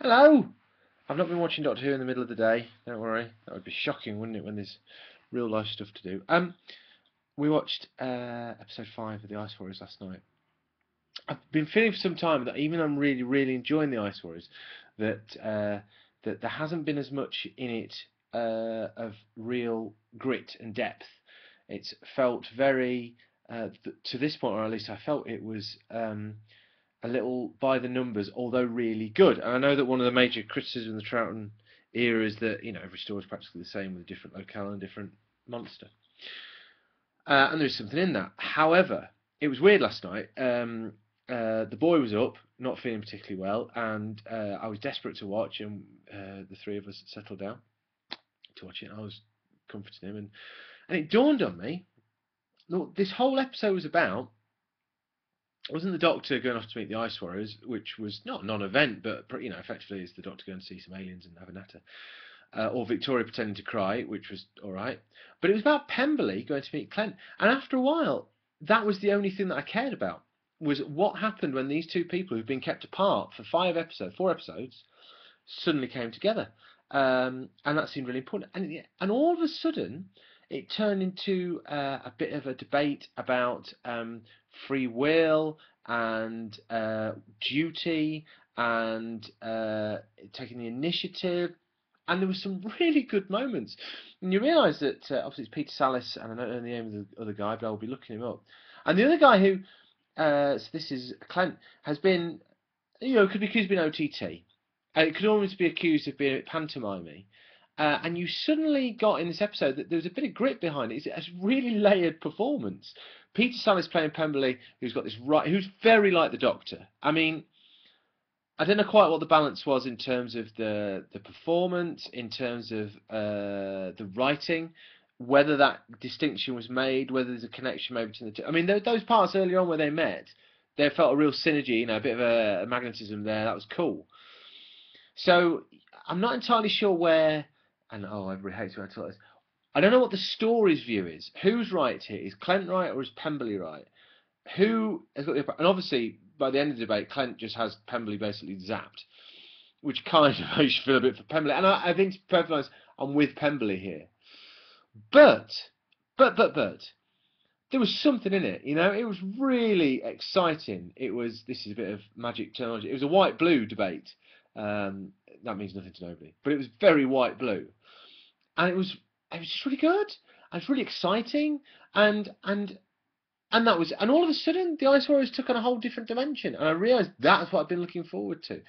Hello! I've not been watching Doctor Who in the middle of the day. Don't worry. That would be shocking, wouldn't it, when there's real life stuff to do. We watched episode 5 of the Ice Warriors last night. I've been feeling for some time that even though I'm really, really enjoying the Ice Warriors, that there hasn't been as much in it of real grit and depth. It's felt very, to this point, or at least I felt it was a little by the numbers, although really good. And I know that one of the major criticisms of the Troughton era is that every story is practically the same with a different locale and a different monster. And there's something in that. However, it was weird last night. The boy was up, not feeling particularly well, and I was desperate to watch, and the three of us settled down to watch it. And I was comforting him, and it dawned on me, look, this whole episode was about wasn't the Doctor going off to meet the Ice Warriors, which was not a non-event, but effectively is the Doctor going to see some aliens and have a natter, or Victoria pretending to cry, which was all right. But it was about Pemberley going to meet Clent, and after a while, that was the only thing that I cared about. Was what happened when these two people who've been kept apart for 4 episodes, suddenly came together, and that seemed really important. And all of a sudden, it turned into a bit of a debate about free will and duty and taking the initiative. And there were some really good moments. And you realise that obviously it's Peter Sallis, and I don't know the name of the other guy, but I'll be looking him up. And the other guy who, so this is Clent, has been, could be accused of being OTT. It could almost be accused of being a bit pantomimey. And you suddenly got in this episode that there was a bit of grit behind it. It's a really layered performance. Peter Sallis playing Pemberley, who's got this who's very like the Doctor. I mean, I don't know quite what the balance was in terms of the performance, in terms of the writing, whether that distinction was made, whether there's a connection maybe between the two. I mean, those parts earlier on where they met, there felt a real synergy, a bit of a magnetism there. That was cool. So I'm not entirely sure where, and everybody hates when I tell this. I don't know what the story's view is. Who's right here? Is Clent right or is Pemberley right? Who has got the? And obviously, by the end of the debate, Clent just has Pemberley basically zapped, which kind of makes you feel a bit for Pemberley. And I think, to be perfectly honest, I'm with Pemberley here. But, there was something in it. It was really exciting. This is a bit of magic terminology. It was a white-blue debate. That means nothing to nobody, but it was very white-blue, and it was just really good. And it's really exciting, and all of a sudden the Ice Warriors took on a whole different dimension, and I realised that's what I've been looking forward to.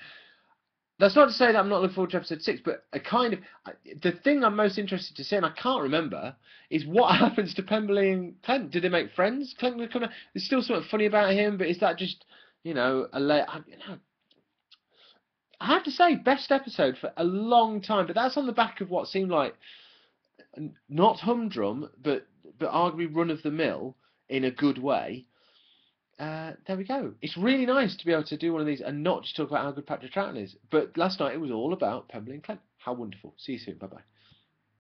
That's not to say that I'm not looking forward to episode 6, but the thing I'm most interested to see, and I can't remember, is what happens to Pemberley and Clent. Do they make friends? Clent will come. There's still something funny about him, but is that just I have to say, best episode for a long time, but that's on the back of what seemed like not humdrum, but arguably run of the mill in a good way. There we go. It's really nice to be able to do one of these and not just talk about how good Patrick Troughton is. But last night it was all about Pemberley and Clent. How wonderful. See you soon. Bye bye.